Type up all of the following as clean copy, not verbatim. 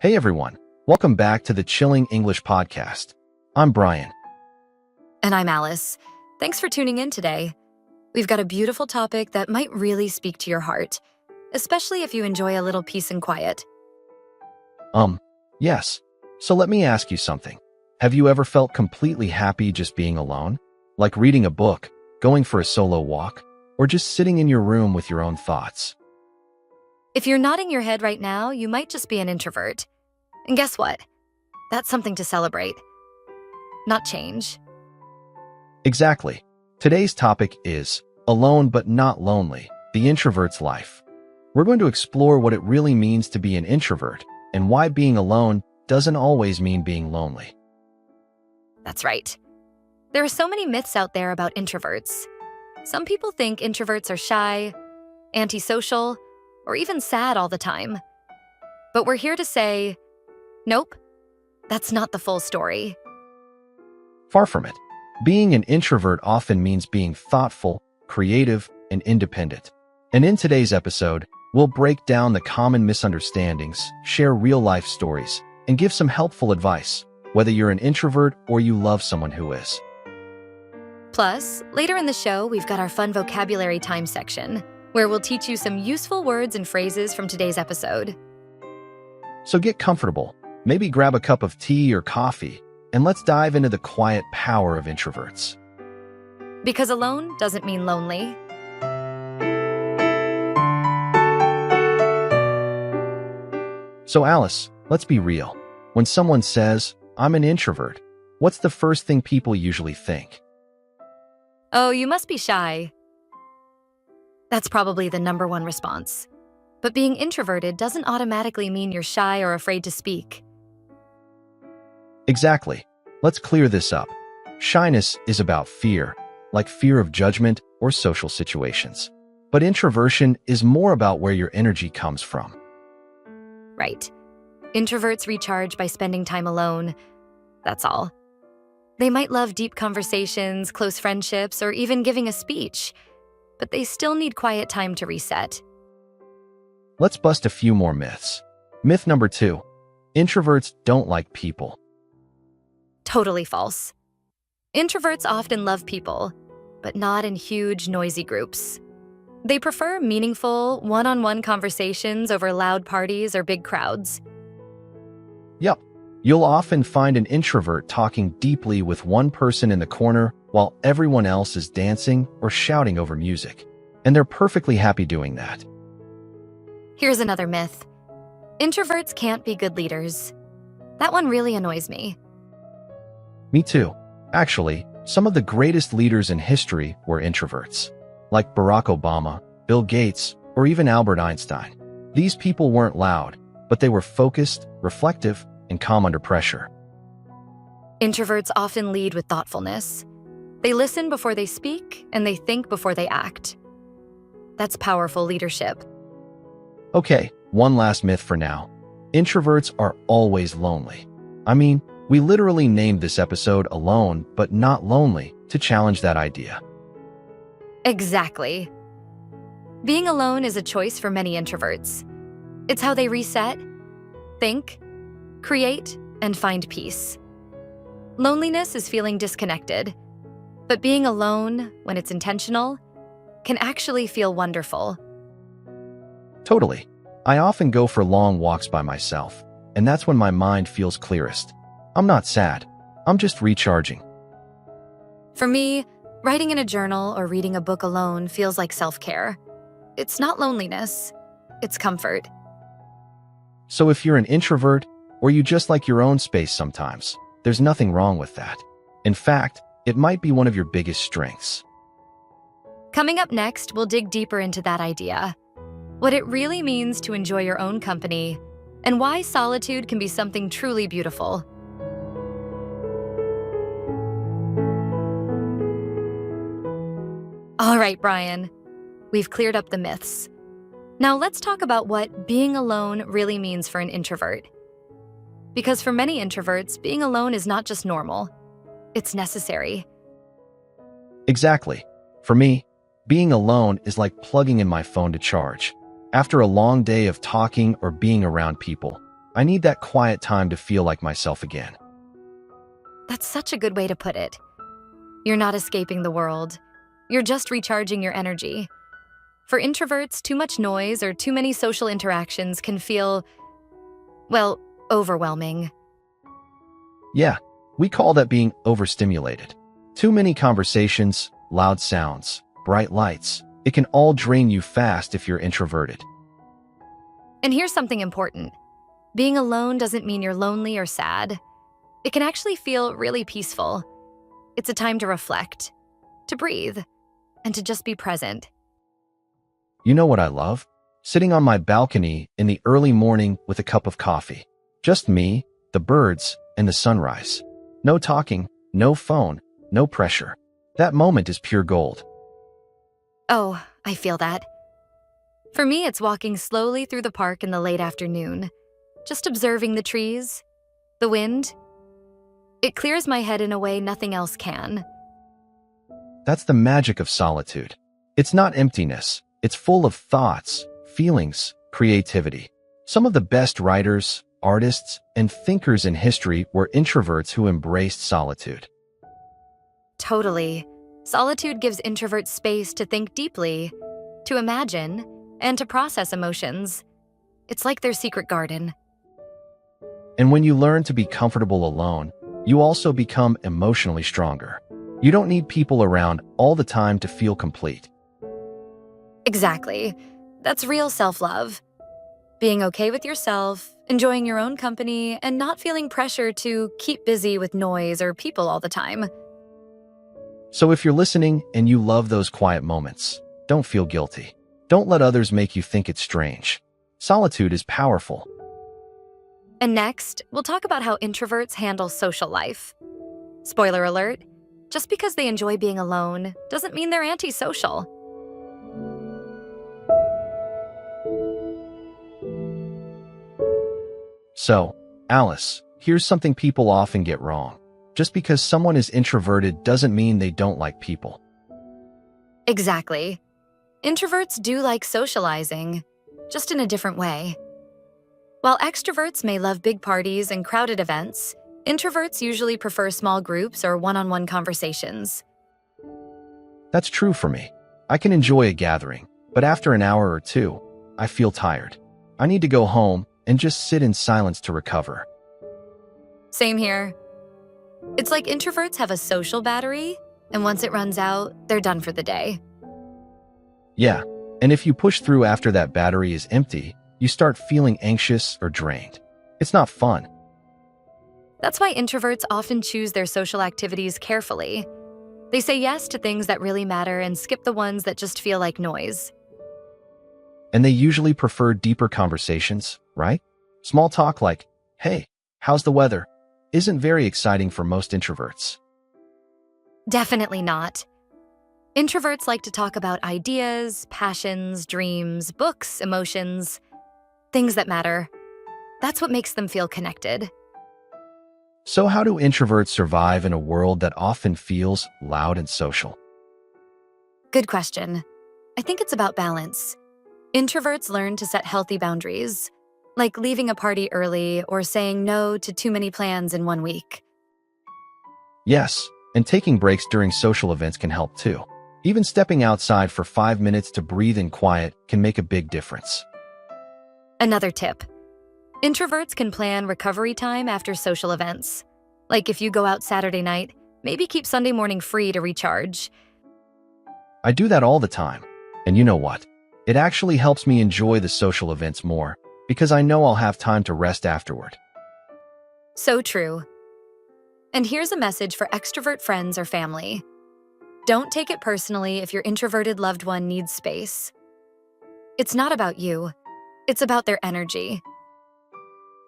Hey everyone, welcome back to the Chilling English Podcast. I'm Brian. And I'm Alice. Thanks for tuning in today. We've got a beautiful topic that might really speak to your heart, especially if you enjoy a little peace and quiet. Yes. So let me ask you something. Have you ever felt completely happy just being alone? Like reading a book, going for a solo walk, or just sitting in your room with your own thoughts? If you're nodding your head right now, you might just be an introvert. And guess what? That's something to celebrate, not change. Exactly. Today's topic is Alone but Not Lonely, the Introvert's Life. We're going to explore what it really means to be an introvert and why being alone doesn't always mean being lonely. That's right. There are so many myths out there about introverts. Some people think introverts are shy, antisocial, or even sad all the time. But we're here to say, nope, that's not the full story. Far from it. Being an introvert often means being thoughtful, creative, and independent. And in today's episode, we'll break down the common misunderstandings, share real-life stories, and give some helpful advice, whether you're an introvert or you love someone who is. Plus, later in the show, we've got our fun vocabulary time section, where we'll teach you some useful words and phrases from today's episode. So get comfortable, maybe grab a cup of tea or coffee, and let's dive into the quiet power of introverts. Because alone doesn't mean lonely. So Alice, let's be real. When someone says, I'm an introvert, what's the first thing people usually think? Oh, you must be shy. That's probably the number one response. But being introverted doesn't automatically mean you're shy or afraid to speak. Exactly. Let's clear this up. Shyness is about fear, like fear of judgment or social situations. But introversion is more about where your energy comes from. Right. Introverts recharge by spending time alone. That's all. They might love deep conversations, close friendships, or even giving a speech, but they still need quiet time to reset. Let's bust a few more myths. Myth number 2. Introverts don't like people. Totally false. Introverts often love people, but not in huge, noisy groups. They prefer meaningful, one-on-one conversations over loud parties or big crowds. Yep. You'll often find an introvert talking deeply with one person in the corner while everyone else is dancing or shouting over music. And they're perfectly happy doing that. Here's another myth. Introverts can't be good leaders. That one really annoys me. Me too. Actually, some of the greatest leaders in history were introverts, like Barack Obama, Bill Gates, or even Albert Einstein. These people weren't loud, but they were focused, reflective, and calm under pressure. Introverts often lead with thoughtfulness. They listen before they speak, and they think before they act. That's powerful leadership. Okay, one last myth for now. Introverts are always lonely. I mean, we literally named this episode Alone but Not Lonely to challenge that idea. Exactly. Being alone is a choice for many introverts. It's how they reset, think, create, and find peace. Loneliness is feeling disconnected, but being alone, when it's intentional, can actually feel wonderful. Totally. I often go for long walks by myself, and that's when my mind feels clearest. I'm not sad. I'm just recharging. For me, writing in a journal or reading a book alone feels like self-care. It's not loneliness, it's comfort. So if you're an introvert, or you just like your own space sometimes, there's nothing wrong with that. In fact, it might be one of your biggest strengths. Coming up next, we'll dig deeper into that idea, what it really means to enjoy your own company, and why solitude can be something truly beautiful. All right, Brian, we've cleared up the myths. Now let's talk about what being alone really means for an introvert. Because for many introverts, being alone is not just normal, it's necessary. Exactly. For me, being alone is like plugging in my phone to charge. After a long day of talking or being around people, I need that quiet time to feel like myself again. That's such a good way to put it. You're not escaping the world. You're just recharging your energy. For introverts, too much noise or too many social interactions can feel, well, overwhelming. Yeah, we call that being overstimulated. Too many conversations, loud sounds, bright lights. It can all drain you fast if you're introverted. And here's something important. Being alone doesn't mean you're lonely or sad. It can actually feel really peaceful. It's a time to reflect, to breathe, and to just be present. You know what I love? Sitting on my balcony in the early morning with a cup of coffee. Just me, the birds, and the sunrise. No talking, no phone, no pressure. That moment is pure gold. Oh, I feel that. For me, it's walking slowly through the park in the late afternoon, just observing the trees, the wind. It clears my head in a way nothing else can. That's the magic of solitude. It's not emptiness. It's full of thoughts, feelings, creativity. Some of the best writers, artists, and thinkers in history were introverts who embraced solitude. Totally. Solitude gives introverts space to think deeply, to imagine, and to process emotions. It's like their secret garden. And when you learn to be comfortable alone, you also become emotionally stronger. You don't need people around all the time to feel complete. Exactly. That's real self-love. Being okay with yourself, enjoying your own company, and not feeling pressure to keep busy with noise or people all the time. So if you're listening and you love those quiet moments, don't feel guilty. Don't let others make you think it's strange. Solitude is powerful. And next, we'll talk about how introverts handle social life. Spoiler alert, just because they enjoy being alone doesn't mean they're antisocial. So, Alice, here's something people often get wrong. Just because someone is introverted doesn't mean they don't like people. Exactly. Introverts do like socializing, just in a different way. While extroverts may love big parties and crowded events, introverts usually prefer small groups or one-on-one conversations. That's true for me. I can enjoy a gathering, but after an hour or two, I feel tired. I need to go home and just sit in silence to recover. Same here. It's like introverts have a social battery, and once it runs out, they're done for the day. Yeah, and if you push through after that battery is empty, you start feeling anxious or drained. It's not fun. That's why introverts often choose their social activities carefully. They say yes to things that really matter and skip the ones that just feel like noise. And they usually prefer deeper conversations, right? Small talk like, hey, how's the weather? Isn't very exciting for most introverts. Definitely not. Introverts like to talk about ideas, passions, dreams, books, emotions, things that matter. That's what makes them feel connected. So how do introverts survive in a world that often feels loud and social? Good question. I think it's about balance. Introverts learn to set healthy boundaries, like leaving a party early or saying no to too many plans in 1 week. Yes, and taking breaks during social events can help too. Even stepping outside for 5 minutes to breathe in quiet can make a big difference. Another tip. Introverts can plan recovery time after social events. Like if you go out Saturday night, maybe keep Sunday morning free to recharge. I do that all the time. And you know what? It actually helps me enjoy the social events more because I know I'll have time to rest afterward. So true. And here's a message for extrovert friends or family. Don't take it personally if your introverted loved one needs space. It's not about you. It's about their energy.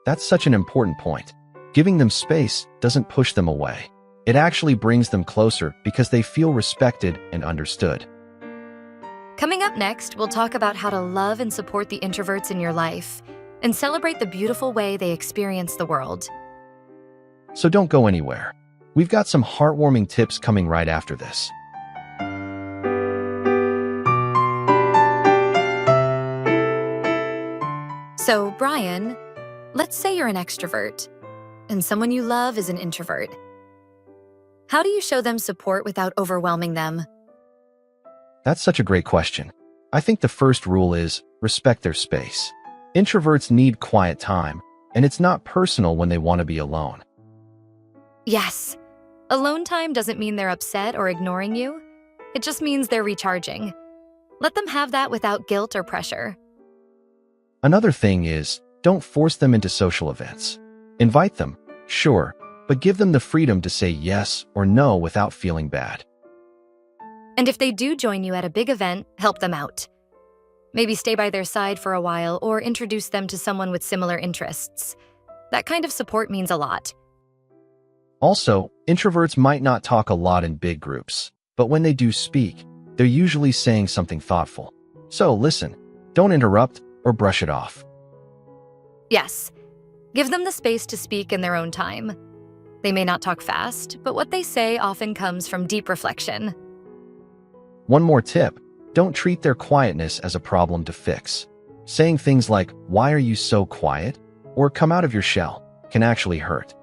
That's such an important point. Giving them space doesn't push them away. It actually brings them closer because they feel respected and understood. Coming up next, we'll talk about how to love and support the introverts in your life and celebrate the beautiful way they experience the world. So don't go anywhere. We've got some heartwarming tips coming right after this. So, Brian, Let's say you're an extrovert, and someone you love is an introvert. How do you show them support without overwhelming them? That's such a great question. I think the first rule is respect their space. Introverts need quiet time, and it's not personal when they want to be alone. Yes, alone time doesn't mean they're upset or ignoring you. It just means they're recharging. Let them have that without guilt or pressure. Another thing is, don't force them into social events. Invite them, sure, but give them the freedom to say yes or no without feeling bad. And if they do join you at a big event, help them out. Maybe stay by their side for a while or introduce them to someone with similar interests. That kind of support means a lot. Also, introverts might not talk a lot in big groups, but when they do speak, they're usually saying something thoughtful. So listen, don't interrupt or brush it off. Yes, give them the space to speak in their own time. They may not talk fast, but what they say often comes from deep reflection. One more tip, don't treat their quietness as a problem to fix. Saying things like, "Why are you so quiet?" or "Come out of your shell," can actually hurt.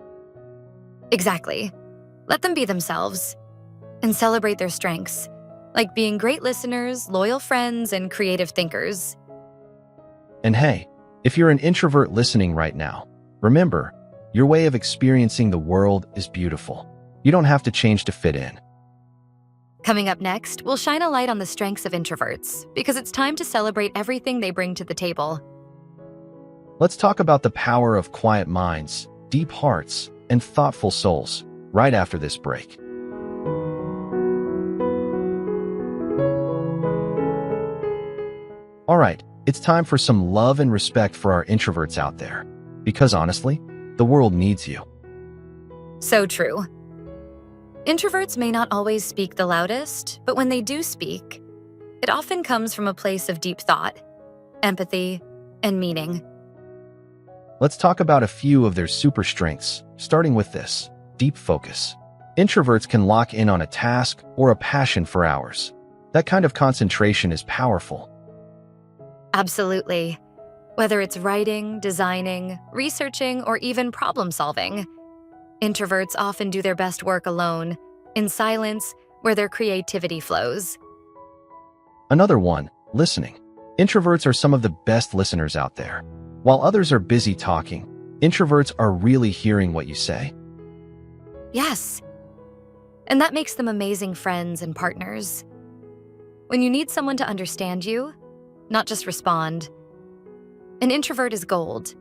Exactly. Let them be themselves and celebrate their strengths, like being great listeners, loyal friends, and creative thinkers. And hey, if you're an introvert listening right now, remember, your way of experiencing the world is beautiful. You don't have to change to fit in. Coming up next, we'll shine a light on the strengths of introverts, because it's time to celebrate everything they bring to the table. Let's talk about the power of quiet minds, deep hearts, and thoughtful souls, right after this break. All right, it's time for some love and respect for our introverts out there. Because honestly, the world needs you. So true. Introverts may not always speak the loudest, but when they do speak, it often comes from a place of deep thought, empathy, and meaning. Let's talk about a few of their super strengths, starting with this, deep focus. Introverts can lock in on a task or a passion for hours. That kind of concentration is powerful. Absolutely. Whether it's writing, designing, researching, or even problem solving, introverts often do their best work alone, in silence, where their creativity flows. Another one, listening. Introverts are some of the best listeners out there. While others are busy talking, introverts are really hearing what you say. Yes. And that makes them amazing friends and partners. When you need someone to understand you, not just respond, an introvert is gold.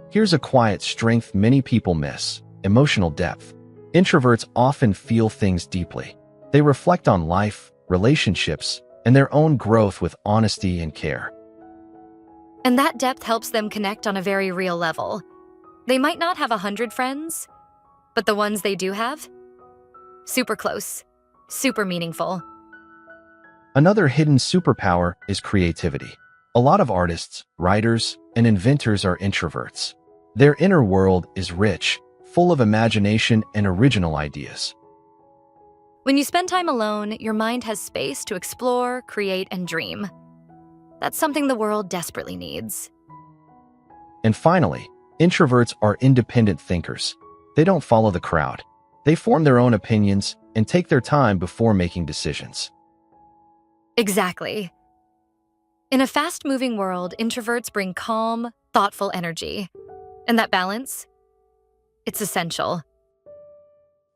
Here's a quiet strength many people miss, emotional depth. Introverts often feel things deeply. They reflect on life, relationships, and their own growth with honesty and care. And that depth helps them connect on a very real level. They might not have 100 friends, but the ones they do have, super close, super meaningful. Another hidden superpower is creativity. A lot of artists, writers, and inventors are introverts. Their inner world is rich, full of imagination and original ideas. When you spend time alone, your mind has space to explore, create, and dream. That's something the world desperately needs. And finally, introverts are independent thinkers. They don't follow the crowd. They form their own opinions and take their time before making decisions. Exactly. In a fast-moving world, introverts bring calm, thoughtful energy. And that balance, it's essential.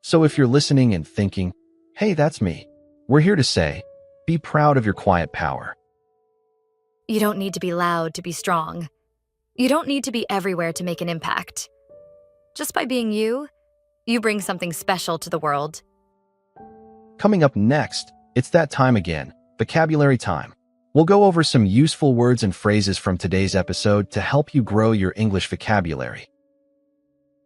So if you're listening and thinking, "Hey, that's me," we're here to say, be proud of your quiet power. You don't need to be loud to be strong. You don't need to be everywhere to make an impact. Just by being you, you bring something special to the world. Coming up next, it's that time again, vocabulary time. We'll go over some useful words and phrases from today's episode to help you grow your English vocabulary.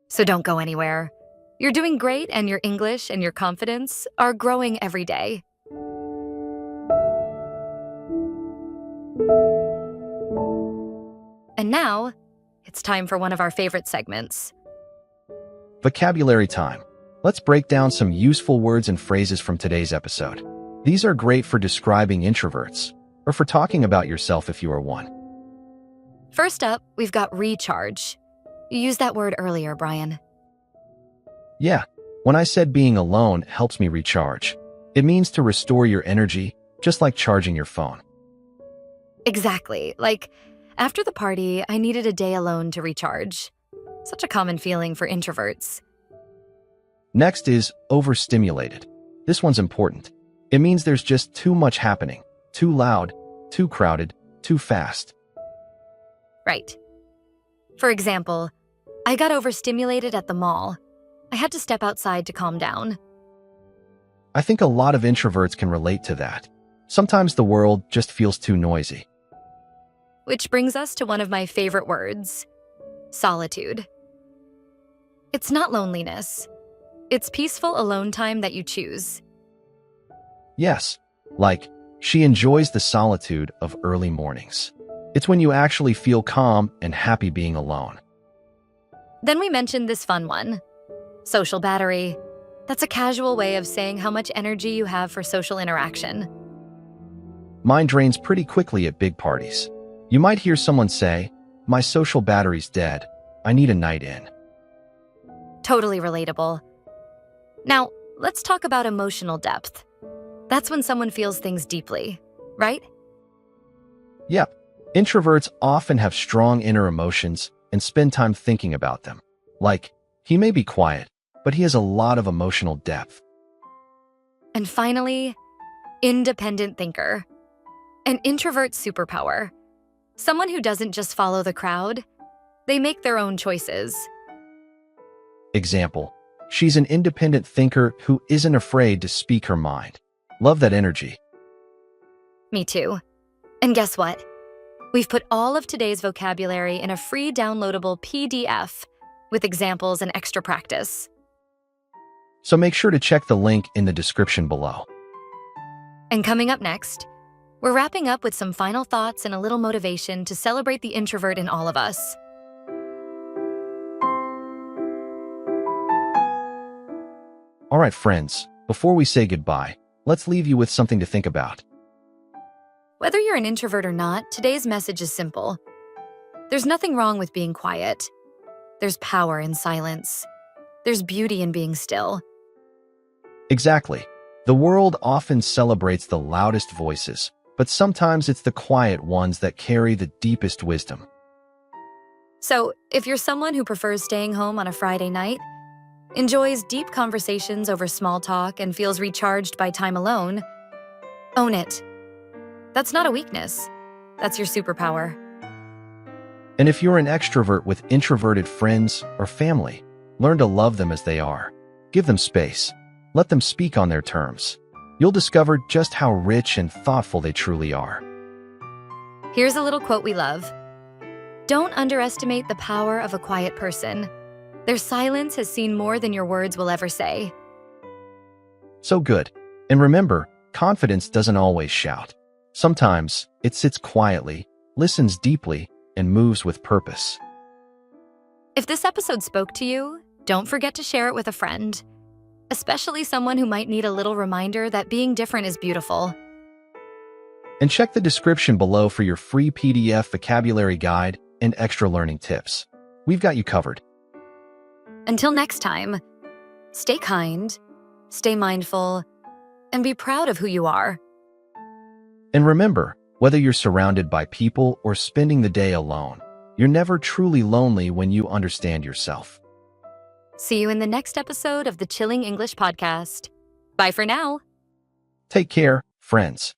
So don't go anywhere. You're doing great, and your English and your confidence are growing every day. And now, it's time for one of our favorite segments. Vocabulary time. Let's break down some useful words and phrases from today's episode. These are great for describing introverts, or for talking about yourself if you are one. First up, we've got recharge. You used that word earlier, Brian. Yeah, when I said being alone helps me recharge, it means to restore your energy, just like charging your phone. Exactly. Like, after the party, I needed a day alone to recharge. Such a common feeling for introverts. Next is overstimulated. This one's important. It means there's just too much happening, too loud, too crowded, too fast. Right. For example, I got overstimulated at the mall. I had to step outside to calm down. I think a lot of introverts can relate to that. Sometimes the world just feels too noisy. Which brings us to one of my favorite words, solitude. It's not loneliness. It's peaceful alone time that you choose. Yes, like, she enjoys the solitude of early mornings. It's when you actually feel calm and happy being alone. Then we mentioned this fun one, social battery. That's a casual way of saying how much energy you have for social interaction. Mine drains pretty quickly at big parties. You might hear someone say, "My social battery's dead. I need a night in." Totally relatable. Now, let's talk about emotional depth. That's when someone feels things deeply, right? Yep, introverts often have strong inner emotions and spend time thinking about them. Like, he may be quiet, but he has a lot of emotional depth. And finally, independent thinker. An introvert superpower. Someone who doesn't just follow the crowd, they make their own choices. Example, she's an independent thinker who isn't afraid to speak her mind. Love that energy. Me too. And guess what? We've put all of today's vocabulary in a free downloadable PDF with examples and extra practice. So make sure to check the link in the description below. And coming up next, we're wrapping up with some final thoughts and a little motivation to celebrate the introvert in all of us. All right, friends, before we say goodbye, let's leave you with something to think about. Whether you're an introvert or not, today's message is simple. There's nothing wrong with being quiet. There's power in silence. There's beauty in being still. Exactly. The world often celebrates the loudest voices, but sometimes it's the quiet ones that carry the deepest wisdom. So, if you're someone who prefers staying home on a Friday night, enjoys deep conversations over small talk, and feels recharged by time alone, own it. That's not a weakness. That's your superpower. And if you're an extrovert with introverted friends or family, learn to love them as they are. Give them space. Let them speak on their terms. You'll discover just how rich and thoughtful they truly are. Here's a little quote we love. Don't underestimate the power of a quiet person. Their silence has seen more than your words will ever say. So good. And remember, confidence doesn't always shout. Sometimes it sits quietly, listens deeply, and moves with purpose. If this episode spoke to you, don't forget to share it with a friend, especially someone who might need a little reminder that being different is beautiful. And check the description below for your free PDF vocabulary guide and extra learning tips. We've got you covered. Until next time, stay kind, stay mindful, and be proud of who you are. And remember, whether you're surrounded by people or spending the day alone, you're never truly lonely when you understand yourself. See you in the next episode of the Chilling English Podcast. Bye for now. Take care, friends.